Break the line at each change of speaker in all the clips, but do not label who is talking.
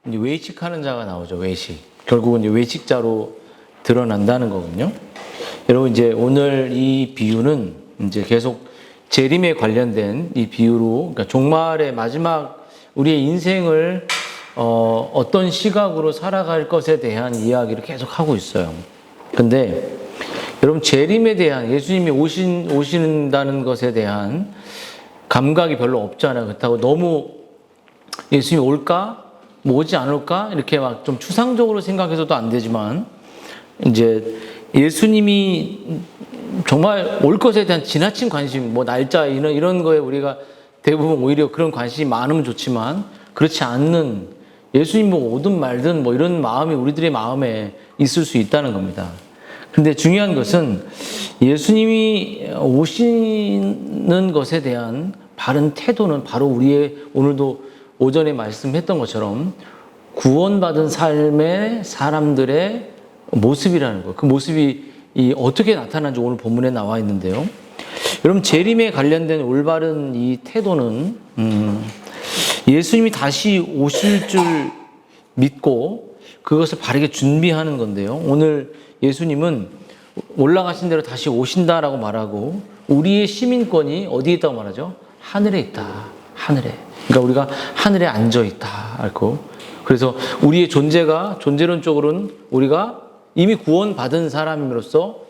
이제 외식하는 자가 나오죠. 외식. 결국은 이제 외식자로 드러난다는 거군요. 여러분 이제 오늘 이 비유는 이제 계속 재림에 관련된 이 비유로, 그러니까 종말의 마지막 우리의 인생을 어떤 시각으로 살아갈 것에 대한 이야기를 계속 하고 있어요. 근데 여러분 재림에 대한 예수님이 오신다는 것에 대한 감각이 별로 없잖아요. 그렇다고 너무 예수님이 올까? 뭐 오지 않을까? 이렇게 막 좀 추상적으로 생각해서도 안 되지만, 이제 예수님이 정말 올 것에 대한 지나친 관심, 뭐 날짜 이런 거에 우리가 대부분 오히려 그런 관심이 많으면 좋지만, 그렇지 않는 예수님 뭐 오든 말든 뭐 이런 마음이 우리들의 마음에 있을 수 있다는 겁니다. 근데 중요한 것은 예수님이 오시는 것에 대한 바른 태도는 바로 우리의 오늘도 오전에 말씀했던 것처럼 구원받은 삶의 사람들의 모습이라는 거예요. 그 모습이 어떻게 나타나는지 오늘 본문에 나와 있는데요. 여러분 재림에 관련된 올바른 이 태도는 예수님이 다시 오실 줄 믿고 그것을 바르게 준비하는 건데요. 오늘 예수님은 올라가신 대로 다시 오신다라고 말하고 우리의 시민권이 어디에 있다고 말하죠? 하늘에 있다. 하늘에. 그러니까 우리가 하늘에 앉아 있다. 알고. 그래서 우리의 존재론적으로는 우리가 이미 구원받은 사람으로서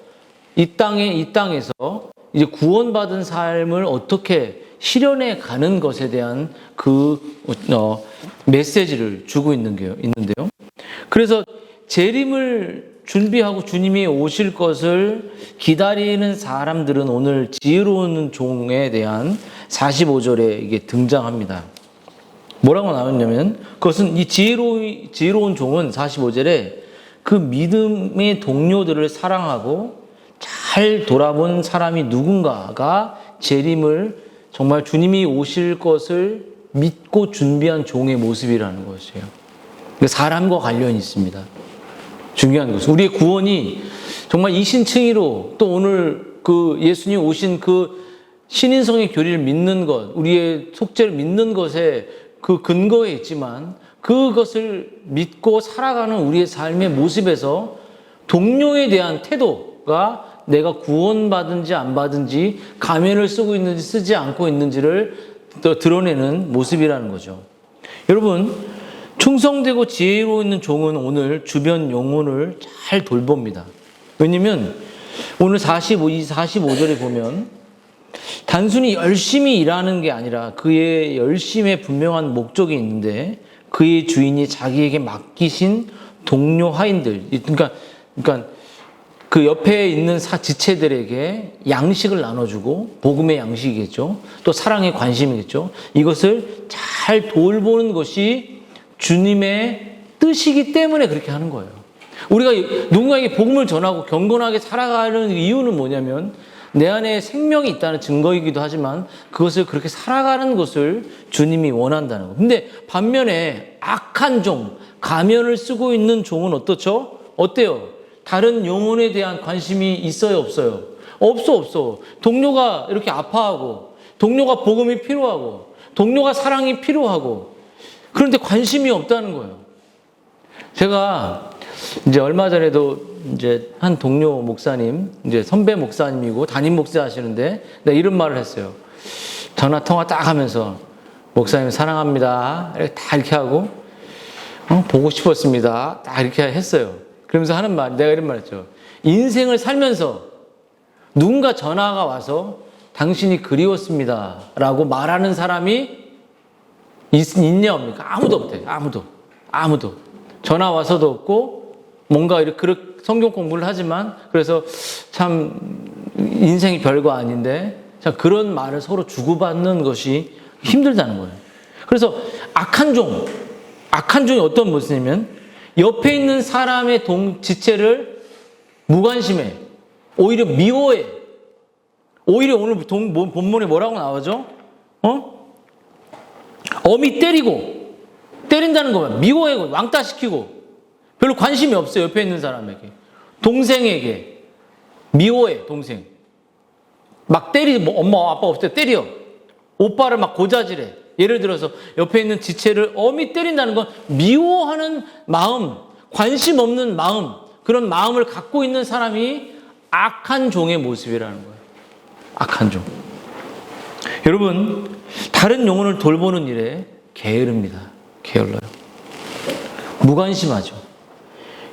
이 땅에서 이제 구원받은 삶을 어떻게 실현해 가는 것에 대한 그 메시지를 주고 있는데요. 그래서 재림을 준비하고 주님이 오실 것을 기다리는 사람들은 오늘 지혜로운 종에 대한 45절에 이게 등장합니다. 뭐라고 나왔냐면, 그것은 이 지혜로운 종은 45절에 그 믿음의 동료들을 사랑하고 잘 돌아본 사람이 누군가가 재림을 정말 주님이 오실 것을 믿고 준비한 종의 모습이라는 것이에요. 사람과 관련이 있습니다. 중요한 것은 우리의 구원이 정말 이신칭의로 또 오늘 그 예수님 오신 그 신인성의 교리를 믿는 것, 우리의 속죄를 믿는 것에 그 근거에 있지만 그것을 믿고 살아가는 우리의 삶의 모습에서 동료에 대한 태도가 내가 구원받은지 안 받은지, 가면을 쓰고 있는지 쓰지 않고 있는지를 또 드러내는 모습이라는 거죠. 여러분, 충성되고 지혜로워 있는 종은 오늘 주변 영혼을 잘 돌봅니다. 왜냐면 오늘 45절에 보면 단순히 열심히 일하는 게 아니라 그의 열심에 분명한 목적이 있는데 그의 주인이 자기에게 맡기신 동료 하인들, 그러니까 그 옆에 있는 지체들에게 양식을 나눠주고, 복음의 양식이겠죠. 또 사랑의 관심이겠죠. 이것을 잘 돌보는 것이 주님의 뜻이기 때문에 그렇게 하는 거예요. 우리가 누군가에게 복음을 전하고 경건하게 살아가는 이유는 뭐냐면 내 안에 생명이 있다는 증거이기도 하지만 그것을 그렇게 살아가는 것을 주님이 원한다는 거예요. 근데 반면에 악한 종, 가면을 쓰고 있는 종은 어떻죠? 어때요? 다른 영혼에 대한 관심이 있어요, 없어요? 없어. 동료가 이렇게 아파하고, 동료가 복음이 필요하고, 동료가 사랑이 필요하고, 그런데 관심이 없다는 거예요. 제가 이제 얼마 전에도 이제 한 동료 목사님, 이제 선배 목사님이고 담임 목사 하시는데 내가 이런 말을 했어요. 전화 통화 딱 하면서 목사님 사랑합니다. 이렇게 하고 보고 싶었습니다. 딱 이렇게 했어요. 그러면서 하는 말, 내가 이런 말 했죠. 인생을 살면서 누군가 전화가 와서 당신이 그리웠습니다 라고 말하는 사람이 있냐 없니까? 아무도 없대. 아무도. 전화 와서도 없고 뭔가 이렇게 성경 공부를 하지만 그래서 참 인생이 별거 아닌데 참 그런 말을 서로 주고받는 것이 힘들다는 거예요. 그래서 악한 종이 어떤 모습이냐면 옆에 있는 사람의 지체를 무관심해. 오히려 미워해. 오히려 오늘 본문에 뭐라고 나오죠? 어미 때린다는 거야. 미워해. 왕따시키고. 별로 관심이 없어요. 옆에 있는 사람에게. 동생에게. 미워해. 동생. 막 엄마 아빠 없을 때 때려. 오빠를 막 고자질해. 예를 들어서 옆에 있는 지체를 엄히 때린다는 건 미워하는 마음, 관심 없는 마음, 그런 마음을 갖고 있는 사람이 악한 종의 모습이라는 거예요. 악한 종. 여러분, 다른 영혼을 돌보는 일에 게으릅니다. 게을러요. 무관심하죠.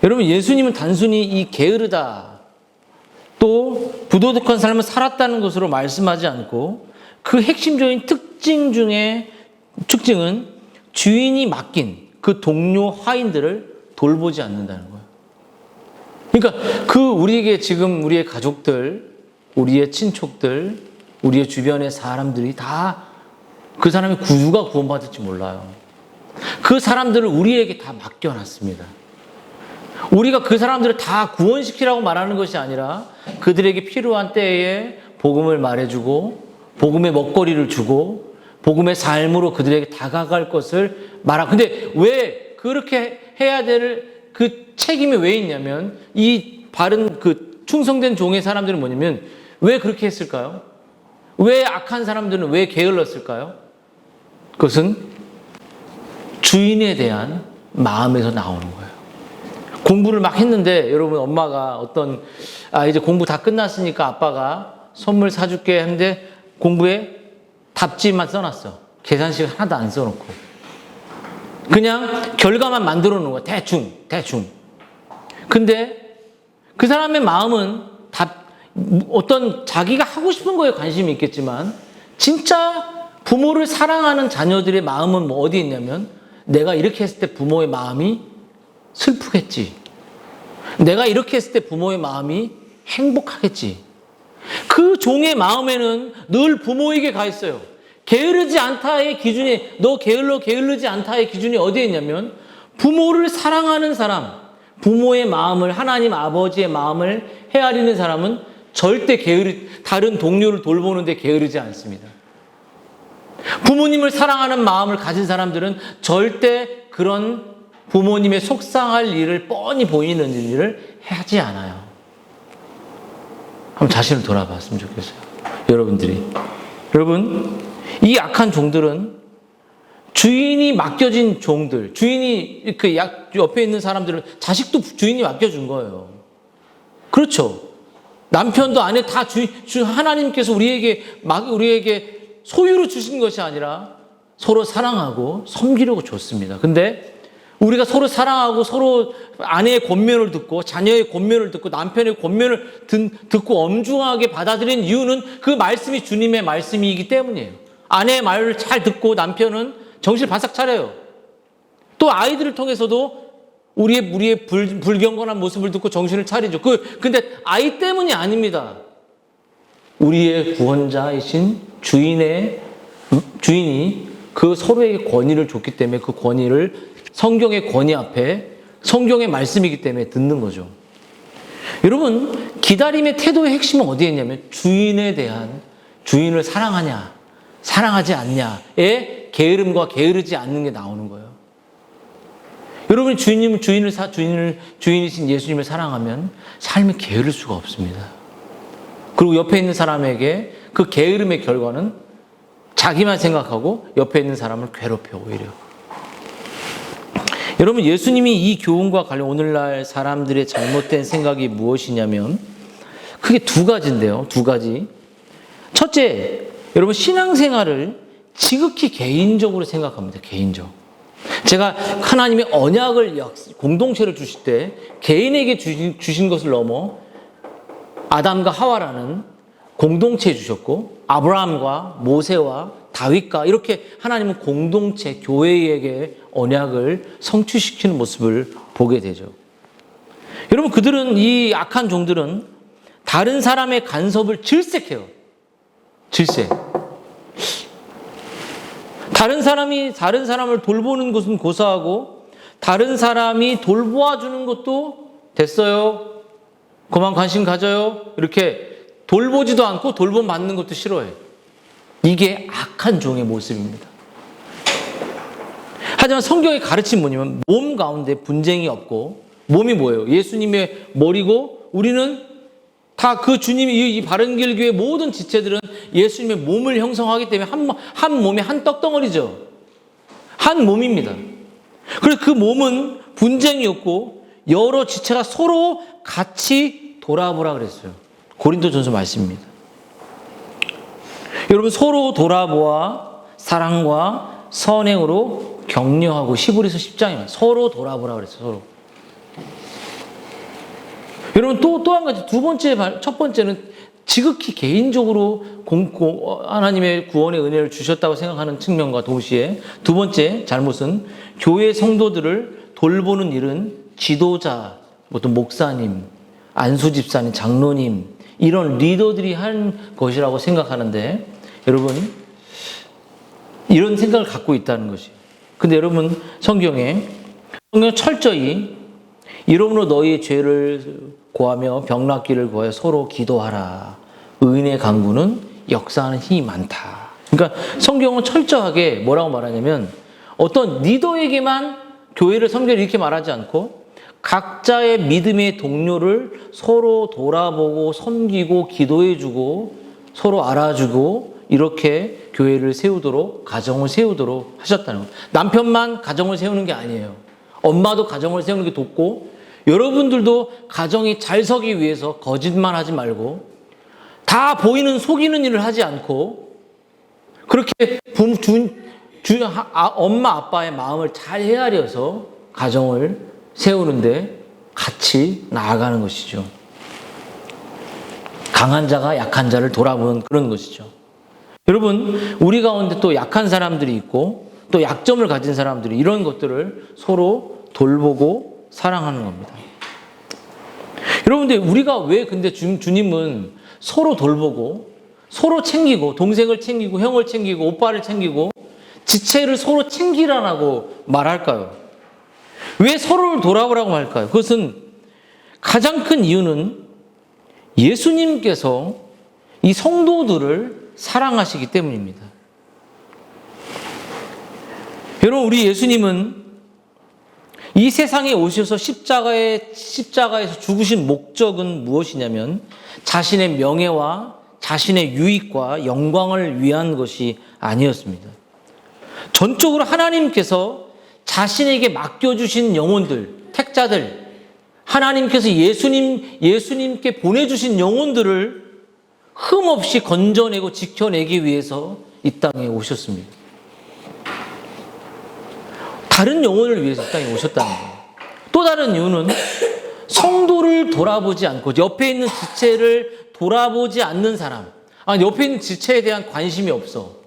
여러분, 예수님은 단순히 이 게으르다, 또 부도덕한 삶을 살았다는 것으로 말씀하지 않고 그 핵심적인 특징은 주인이 맡긴 그 동료 하인들을 돌보지 않는다는 거예요. 그러니까 우리에게 지금 우리의 가족들, 우리의 친척들, 우리의 주변의 사람들이 다 그 사람의 누가 구원받을지 몰라요. 그 사람들을 우리에게 다 맡겨놨습니다. 우리가 그 사람들을 다 구원시키라고 말하는 것이 아니라 그들에게 필요한 때에 복음을 말해주고 복음의 먹거리를 주고 복음의 삶으로 그들에게 다가갈 것을 말하고, 근데 왜 그렇게 해야 될 그 책임이 왜 있냐면, 이 바른 그 충성된 종의 사람들은 뭐냐면 왜 그렇게 했을까요? 왜 악한 사람들은 왜 게을렀을까요? 그것은 주인에 대한 마음에서 나오는 거예요. 공부를 막 했는데, 여러분, 엄마가 이제 공부 다 끝났으니까 아빠가 선물 사줄게 했는데 공부에 답지만 써놨어. 계산식 하나도 안 써놓고 그냥 결과만 만들어 놓은 거야. 대충. 근데 그 사람의 마음은 어떤 자기가 하고 싶은 거에 관심이 있겠지만, 진짜 부모를 사랑하는 자녀들의 마음은 어디 있냐면, 내가 이렇게 했을 때 부모의 마음이 슬프겠지, 내가 이렇게 했을 때 부모의 마음이 행복하겠지. 그 종의 마음에는 늘 부모에게 가 있어요. 게으르지 않다의 기준이, 너 게을르지 않다의 기준이 어디에 있냐면, 부모를 사랑하는 사람, 부모의 마음을, 하나님 아버지의 마음을 헤아리는 사람은 절대 다른 동료를 돌보는데 게으르지 않습니다. 부모님을 사랑하는 마음을 가진 사람들은 절대 그런 부모님의 속상할 일을, 뻔히 보이는 일을 하지 않아요. 한번 자신을 돌아봤으면 좋겠어요. 여러분, 이 악한 종들은 주인이 맡겨진 종들, 주인이 그 옆에 있는 사람들은 자식도 주인이 맡겨준 거예요. 그렇죠. 남편도 아내 다 하나님께서 우리에게 소유로 주신 것이 아니라 서로 사랑하고 섬기려고 줬습니다. 근데 우리가 서로 사랑하고 서로 아내의 권면을 듣고 자녀의 권면을 듣고 남편의 권면을 듣고 엄중하게 받아들인 이유는 그 말씀이 주님의 말씀이기 때문이에요. 아내의 말을 잘 듣고 남편은 정신을 바싹 차려요. 또 아이들을 통해서도 우리의 불경건한 모습을 듣고 정신을 차리죠. 근데 아이 때문이 아닙니다. 우리의 구원자이신 주인이 그 서로에게 권위를 줬기 때문에, 그 권위를 성경의 권위 앞에 성경의 말씀이기 때문에 듣는 거죠. 여러분, 기다림의 태도의 핵심은 어디에 있냐면, 주인을 사랑하냐 사랑하지 않냐의 게으름과 게으르지 않는 게 나오는 거예요. 여러분이 주인이신 예수님을 사랑하면 삶이 게으를 수가 없습니다. 그리고 옆에 있는 사람에게 그 게으름의 결과는 자기만 생각하고 옆에 있는 사람을 괴롭혀, 오히려. 여러분, 예수님이 이 교훈과 관련 오늘날 사람들의 잘못된 생각이 무엇이냐면 크게 두 가지인데요. 두 가지. 첫째, 여러분, 신앙생활을 지극히 개인적으로 생각합니다. 개인적. 제가 하나님의 언약을, 공동체를 주실 때 개인에게 주신 것을 넘어 아담과 하와라는 공동체에 주셨고, 아브라함과 모세와 다윗과 이렇게 하나님은 공동체, 교회에게 언약을 성취시키는 모습을 보게 되죠. 여러분, 이 악한 종들은 다른 사람의 간섭을 질색해요. 질색. 다른 사람을 돌보는 것은 고사하고, 다른 사람이 돌보아주는 것도 됐어요, 그만 관심 가져요, 이렇게 돌보지도 않고 돌봄받는 것도 싫어해요. 이게 악한 종의 모습입니다. 하지만 성경의 가르침은 뭐냐면, 몸 가운데 분쟁이 없고, 몸이 뭐예요? 예수님의 머리고, 우리는 다 그 주님이, 이 바른길교회 모든 지체들은 예수님의 몸을 형성하기 때문에 한 몸이 한 떡덩어리죠. 한 몸입니다. 그래서 그 몸은 분쟁이 없고 여러 지체가 서로 같이 돌아보라 그랬어요. 고린도전서 말씀입니다. 여러분, 서로 돌아보아 사랑과 선행으로 격려하고, 히브리서 10장에 서로 돌아보라 그랬어요. 서로. 여러분, 또 한 가지, 첫 번째는 지극히 개인적으로 하나님의 구원의 은혜를 주셨다고 생각하는 측면과 동시에, 두 번째 잘못은 교회 성도들을 돌보는 일은 지도자, 어떤 목사님, 안수 집사님, 장로님, 이런 리더들이 한 것이라고 생각하는데, 여러분, 이런 생각을 갖고 있다는 것이. 근데 여러분, 성경 철저히 이름으로 너희의 죄를 고하며 병낫기를 구하여 서로 기도하라. 의인의 강구는 역사하는 힘이 많다. 그러니까 성경은 철저하게 뭐라고 말하냐면, 어떤 리더에게만 교회를, 성경을 이렇게 말하지 않고 각자의 믿음의 동료를 서로 돌아보고 섬기고 기도해주고 서로 알아주고 이렇게 교회를 세우도록, 가정을 세우도록 하셨다는 거예요. 남편만 가정을 세우는 게 아니에요. 엄마도 가정을 세우는 게 돕고, 여러분들도 가정이 잘 서기 위해서 거짓말하지 말고, 다 보이는 속이는 일을 하지 않고, 그렇게 엄마 아빠의 마음을 잘 헤아려서 가정을 세우는데 같이 나아가는 것이죠. 강한 자가 약한 자를 돌아보는 그런 것이죠. 여러분, 우리 가운데 또 약한 사람들이 있고 또 약점을 가진 사람들이, 이런 것들을 서로 돌보고 사랑하는 겁니다. 여러분들, 우리가 왜 근데 주님은 서로 돌보고 서로 챙기고, 동생을 챙기고 형을 챙기고 오빠를 챙기고 지체를 서로 챙기라고 말할까요? 왜 서로를 돌아보라고 할까요? 그것은 가장 큰 이유는 예수님께서 이 성도들을 사랑하시기 때문입니다. 여러분, 우리 예수님은 이 세상에 오셔서 십자가에서 죽으신 목적은 무엇이냐면, 자신의 명예와 자신의 유익과 영광을 위한 것이 아니었습니다. 전적으로 하나님께서 자신에게 맡겨주신 영혼들, 택자들, 하나님께서 예수님께 보내주신 영혼들을 흠없이 건져내고 지켜내기 위해서 이 땅에 오셨습니다. 다른 영혼을 위해서 이 땅에 오셨다는 거예요. 또 다른 이유는 성도를 돌아보지 않고, 옆에 있는 지체를 돌아보지 않는 사람, 옆에 있는 지체에 대한 관심이 없어,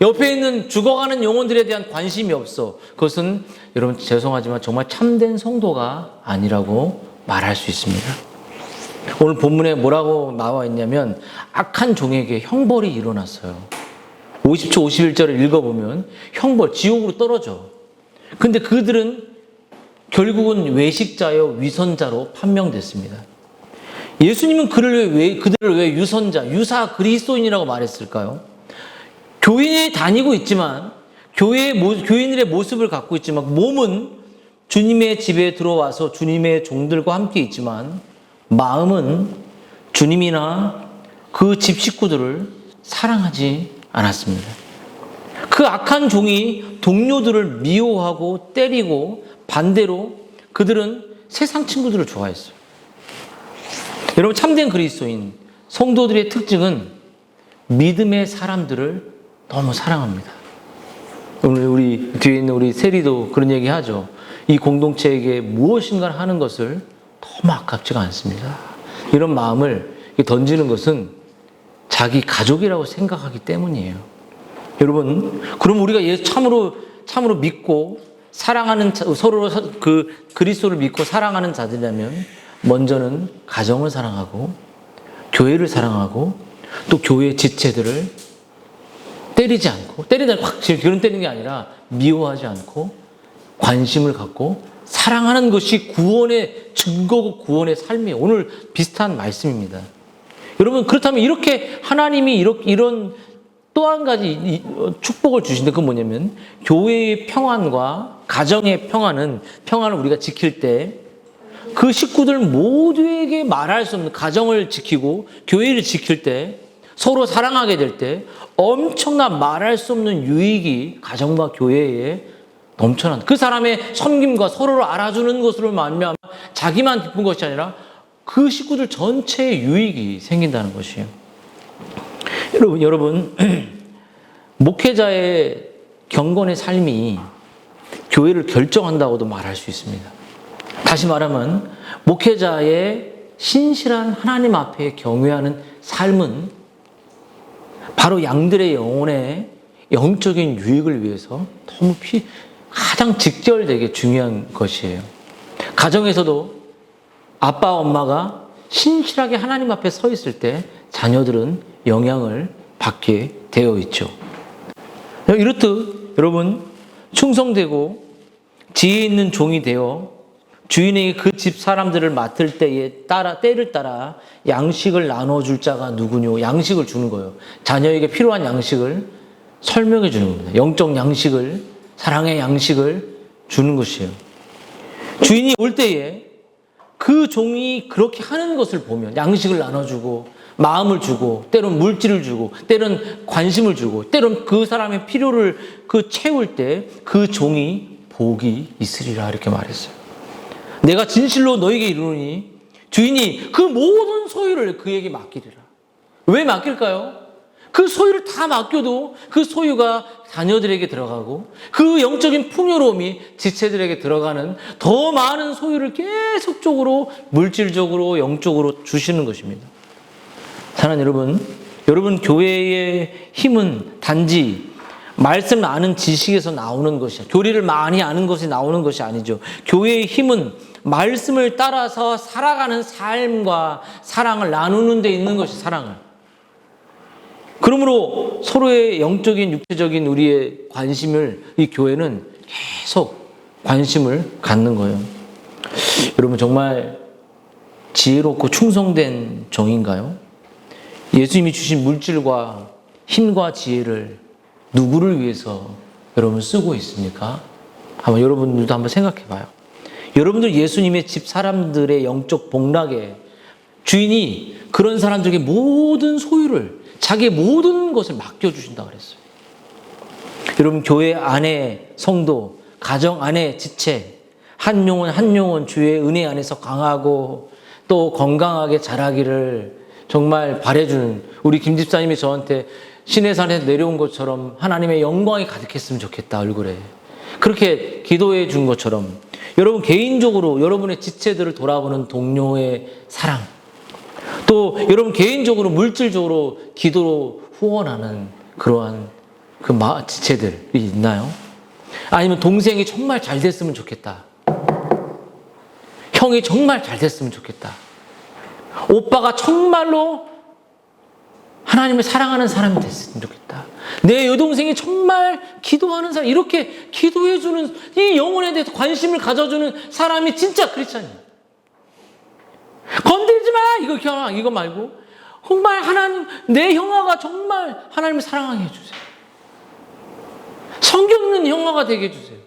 옆에 있는 죽어가는 영혼들에 대한 관심이 없어, 그것은 여러분, 죄송하지만 정말 참된 성도가 아니라고 말할 수 있습니다. 오늘 본문에 뭐라고 나와 있냐면, 악한 종에게 형벌이 일어났어요. 50초 51절을 읽어보면 형벌, 지옥으로 떨어져. 근데 그들은 결국은 외식자요 위선자로 판명됐습니다. 예수님은 그들을 왜 유사 그리스도인이라고 말했을까요? 교회에 다니고 있지만, 교인들의 모습을 갖고 있지만, 몸은 주님의 집에 들어와서 주님의 종들과 함께 있지만, 마음은 주님이나 그 집 식구들을 사랑하지 않았습니다. 그 악한 종이 동료들을 미워하고 때리고, 반대로 그들은 세상 친구들을 좋아했어요. 여러분, 참된 그리스도인 성도들의 특징은 믿음의 사람들을 너무 사랑합니다. 오늘 우리 뒤에 있는 우리 세리도 그런 얘기 하죠. 이 공동체에게 무엇인가 하는 것을 너무 아깝지가 않습니다. 이런 마음을 던지는 것은 자기 가족이라고 생각하기 때문이에요. 여러분, 그럼 우리가 예수 참으로 믿고 사랑하는, 서로 그 그리스도를 믿고 사랑하는 자들이라면, 먼저는 가정을 사랑하고 교회를 사랑하고 또 교회 지체들을 때리지 않고, 때리다 확 그런 때리는 게 아니라 미워하지 않고 관심을 갖고 사랑하는 것이 구원의 증거고 구원의 삶이에요. 오늘 비슷한 말씀입니다. 여러분, 그렇다면 이렇게 하나님이 이런 또 한 가지 축복을 주신데, 그건 뭐냐면, 교회의 평안과 가정의 평안을 우리가 지킬 때, 그 식구들 모두에게 말할 수 없는 가정을 지키고 교회를 지킬 때 서로 사랑하게 될 때 엄청난 말할 수 없는 유익이 가정과 교회에 넘쳐난다. 그 사람의 섬김과 서로를 알아주는 것으로 말미암아 자기만 기쁜 것이 아니라 그 식구들 전체의 유익이 생긴다는 것이에요. 여러분 목회자의 경건의 삶이 교회를 결정한다고도 말할 수 있습니다. 다시 말하면 목회자의 신실한 하나님 앞에 경외하는 삶은 바로 양들의 영혼의 영적인 유익을 위해서 너무 가장 직결되게 중요한 것이에요. 가정에서도 아빠, 엄마가 신실하게 하나님 앞에 서 있을 때 자녀들은 영향을 받게 되어 있죠. 이렇듯 여러분 충성되고 지혜 있는 종이 되어 주인에게 그 집 사람들을 맡을 때를 따라 양식을 나눠줄 자가 누구뇨? 양식을 주는 거예요. 자녀에게 필요한 양식을 설명해 주는 겁니다. 영적 양식을, 사랑의 양식을 주는 것이에요. 주인이 올 때에 그 종이 그렇게 하는 것을 보면 양식을 나눠주고 마음을 주고 때론 물질을 주고 때론 관심을 주고 때론 그 사람의 필요를 채울 때 그 종이 복이 있으리라 이렇게 말했어요. 내가 진실로 너에게 이르노니 주인이 그 모든 소유를 그에게 맡기리라. 왜 맡길까요? 그 소유를 다 맡겨도 그 소유가 자녀들에게 들어가고 그 영적인 풍요로움이 지체들에게 들어가는 더 많은 소유를 계속적으로 물질적으로 영적으로 주시는 것입니다. 사랑하는 여러분 교회의 힘은 단지 말씀을 아는 지식에서 나오는 것이야. 교리를 많이 아는 것이 나오는 것이 아니죠. 교회의 힘은 말씀을 따라서 살아가는 삶과 사랑을 나누는 데 있는 것이 사랑을. 그러므로 서로의 영적인 육체적인 우리의 관심을 이 교회는 계속 관심을 갖는 거예요. 여러분 정말 지혜롭고 충성된 종인가요? 예수님이 주신 물질과 힘과 지혜를 누구를 위해서 여러분 쓰고 있습니까? 한번 여러분들도 한번 생각해 봐요. 여러분들 예수님의 집 사람들의 영적 복락에 주인이 그런 사람들에게 모든 소유를 자기의 모든 것을 맡겨주신다 그랬어요. 여러분 교회 안에 성도, 가정 안에 지체, 한 영혼 주의 은혜 안에서 강하고 또 건강하게 자라기를 정말 바라주는 우리 김 집사님이 저한테 시내산에서 내려온 것처럼 하나님의 영광이 가득했으면 좋겠다 얼굴에 그렇게 기도해 준 것처럼 여러분 개인적으로 여러분의 지체들을 돌아보는 동료의 사랑 또 여러분 개인적으로 물질적으로 기도로 후원하는 그러한 그 지체들이 있나요? 아니면 동생이 정말 잘 됐으면 좋겠다. 형이 정말 잘 됐으면 좋겠다. 오빠가 정말로 하나님을 사랑하는 사람이 됐으면 좋겠다. 내 여동생이 정말 기도하는 사람, 이렇게 기도해주는 이 영혼에 대해서 관심을 가져주는 사람이 진짜 크리스찬이에요. 건들지 마! 이거 말고 정말 하나님, 내 형아가 정말 하나님을 사랑하게 해주세요. 성경 있는 형아가 되게 해주세요.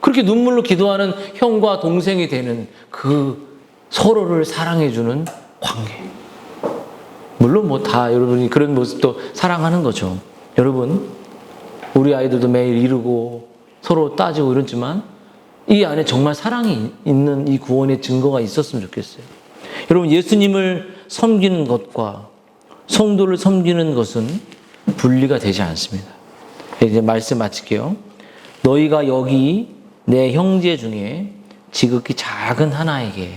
그렇게 눈물로 기도하는 형과 동생이 되는 그 서로를 사랑해주는 관계. 물론 다 여러분이 그런 모습도 사랑하는 거죠. 여러분, 우리 아이들도 매일 이르고 서로 따지고 이러지만 이 안에 정말 사랑이 있는 이 구원의 증거가 있었으면 좋겠어요. 여러분, 예수님을 섬기는 것과 성도를 섬기는 것은 분리가 되지 않습니다. 이제 말씀 마칠게요. 너희가 여기 내 형제 중에 지극히 작은 하나에게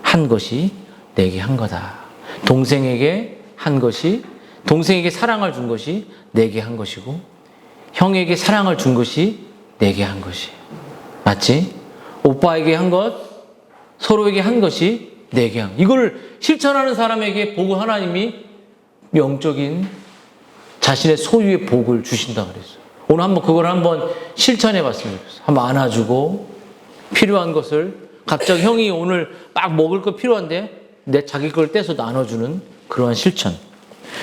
한 것이 내게 한 거다. 동생에게 한 것이, 동생에게 사랑을 준 것이 내게 한 것이고, 형에게 사랑을 준 것이 내게 한 것이. 맞지? 오빠에게 한 것, 서로에게 한 것이 내게 한 것. 이걸 실천하는 사람에게 복을 하나님이 영적인 자신의 소유의 복을 주신다 그랬어요. 오늘 그걸 한번 실천해 봤으면 좋겠어요. 한번 안아주고, 필요한 것을, 갑자기 형이 오늘 막 먹을 거 필요한데, 자기 걸 떼서 나눠주는 그러한 실천.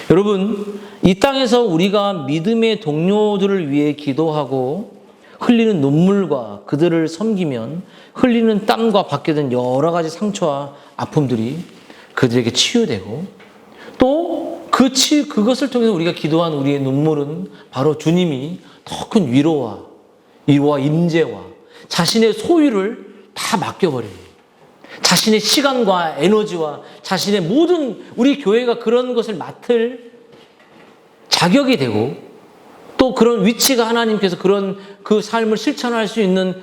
여러분, 이 땅에서 우리가 믿음의 동료들을 위해 기도하고 흘리는 눈물과 그들을 섬기면 흘리는 땀과 받게 된 여러 가지 상처와 아픔들이 그들에게 치유되고 또 그것을 통해서 우리가 기도한 우리의 눈물은 바로 주님이 더 큰 위로와 임재와 자신의 소유를 다 맡겨버려요. 자신의 시간과 에너지와 자신의 모든 우리 교회가 그런 것을 맡을 자격이 되고 또 그런 위치가 하나님께서 그런 그 삶을 실천할 수 있는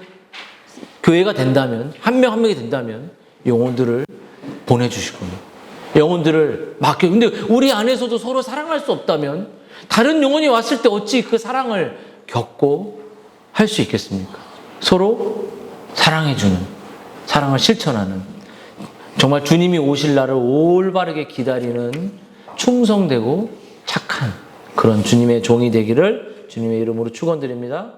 교회가 된다면 한 명 한 명이 된다면 영혼들을 보내주실 겁니다. 영혼들을 맡겨. 근데 우리 안에서도 서로 사랑할 수 없다면 다른 영혼이 왔을 때 어찌 그 사랑을 겪고 할 수 있겠습니까? 서로 사랑해주는, 사랑을 실천하는, 정말 주님이 오실 날을 올바르게 기다리는 충성되고 착한 그런 주님의 종이 되기를 주님의 이름으로 축원드립니다.